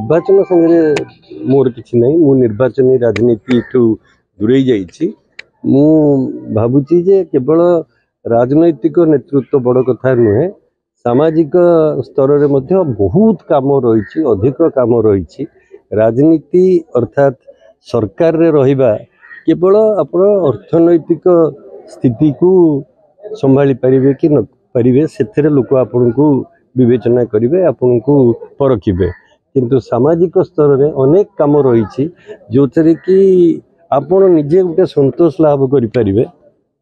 निर्वाचन संगे मोर किसी नहीं मु निर्वाचन राजनीति दूरे जाइए मु भावुची जे केवल राजनैतिक नेतृत्व बड़ कथा नुहे सामाजिक स्तर में बहुत काम रही अधिक काम रही राजनीति अर्थात सरकार रे रहिबा केवल आप अर्थनैतिक स्थिति को संभाली पारिबे कि न पारिबे से लोक आपन को विवेचना करेंगे आपन को परखिबे किंतु सामाजिक स्तर में अनेक काम रही जो थे कि आपन निजे गोटे संतोष लाभ करें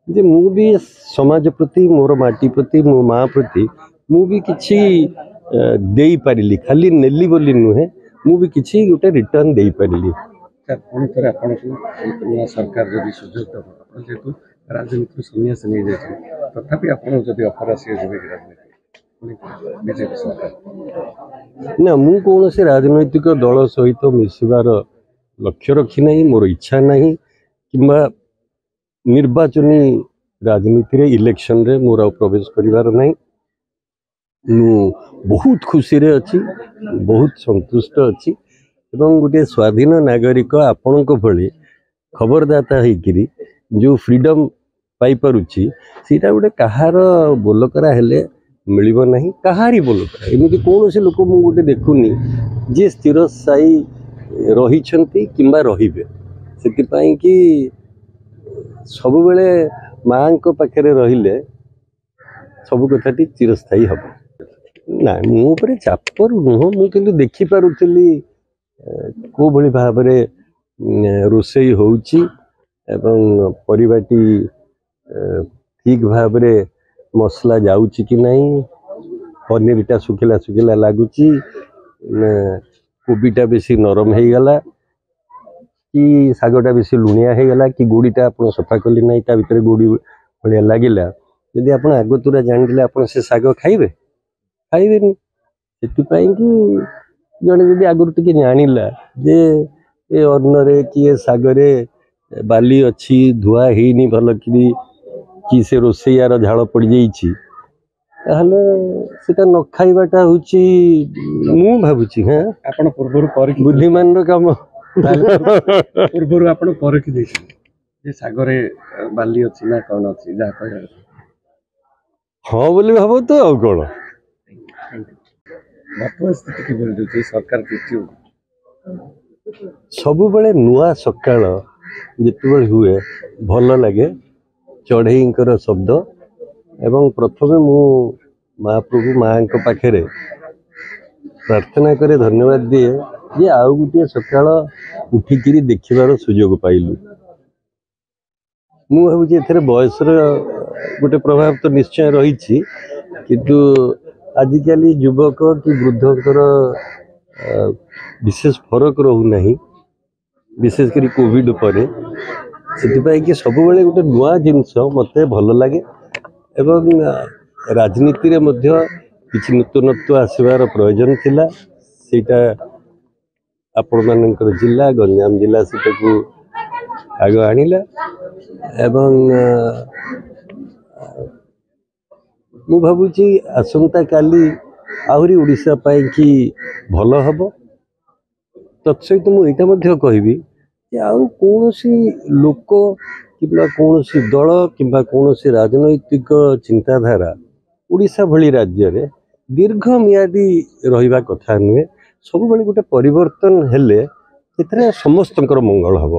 जे मु भी समाज प्रति मोर माटी प्रति मो माँ प्रति मु भी किछि देई पारिली खाली नेली बोली नुहे मु भी किछि गोटे रिटर्न देई पारिली। सरकार जब सुझाव दब जेहेतु राजनीति सन्यास नहीं जाए तथापि अफर आसी बीजेपी सरकार ना मु कौन से राजनैतिक दल सहित मिसबार लक्ष्य रखी ना मोर इच्छा ना कि निर्वाचनी राजनीति रे इलेक्शन रे मोर प्रवेश करिवार ना मु बहुत खुशी रे अच्छी बहुत संतुष्ट अच्छी एवं गोटे स्वाधीन नागरिक आपण भली खबरदाता होकरी जो फ्रीडम पाई परुची सीटा गोटे कहार बोलकरा हेले मिलिबो नहीं कहारी बोलकरा एमती कौन से लोक मु गोटे देखुनी जे स्थिर स्थायी रही किंबा रहिबे सेतिपाई कि सब बेले माँ पाखे रहिले सब कथाटी चिरस्थायी हम ना मो चाप नुह मुझे देखिपी को भली भाव रोसई होउची एवं परिबाटी ठीक भाव मसला जाउची कि नहीं पनीरटा सुखिला सुखिला लगुच कोबीटा बेसी नरम हो गला कि शागटा बेसी लुणिया हो गला कि गुड़ीटा आप सफा कले ना ता भर गुड़ी भाया लगिला जदि आप आगतुरा जान आप से शाग खाइबे खाइबेनि से जड़े जब आगुरी टे जानिला जे ए अन्नरे कि ए सागरे बाली अच्छी धुआ ହେଇନି भल कि से रोसैयार झाड़ पड़ जाइए सेटा न खाइबाटा होची मु भाबुची हाँ आपण पूर्व बुद्धिमान रो काम पूर्व आपण परखी देछि जे सागरे बाली अछि ना कोन अछि जा कहया हाँ बोली भाबो तो आ कोन वर्तमान स्थिति की बोल दे सरकार जीती सबु बेले नुआ सकाळ जिते हुए भल लगे चढ़ईकर शब्द एवं प्रथमे मु महाप्रभु माँ पाखे प्रार्थना करे धन्यवाद दिए जे आउ गोटे सकाळ उठिकी देखिबार सुजोग पाइलु मु भावुची एथरे बयसर गोटे प्रभाव तो निश्चय रही किंतु आजिकल युवक कि वृद्धकर विशेष फरक रोना विशेषकर कोविड पर से कि सब गोटे नुआ जिनस मत भल लगे एवं राजनीति रे मध्य किछि नूतनत्व आसबार प्रयोजन थिला सेटा आपण मानकर जिला गंजाम जिला से आग आनिला एवं मु भावुची आसंता काली आहरी उड़ीसा पाई कि भल हम तत्सहित मुझे कहबी आउ कौन लोक कि कौन दल कि कौन राजनैतिक चिंताधारा उड़ीसा भली राज्य रे दीर्घ मियादी रहिबा कथा नुहे सब बेले गोटे परिवर्तन हेले समस्त मंगल हम।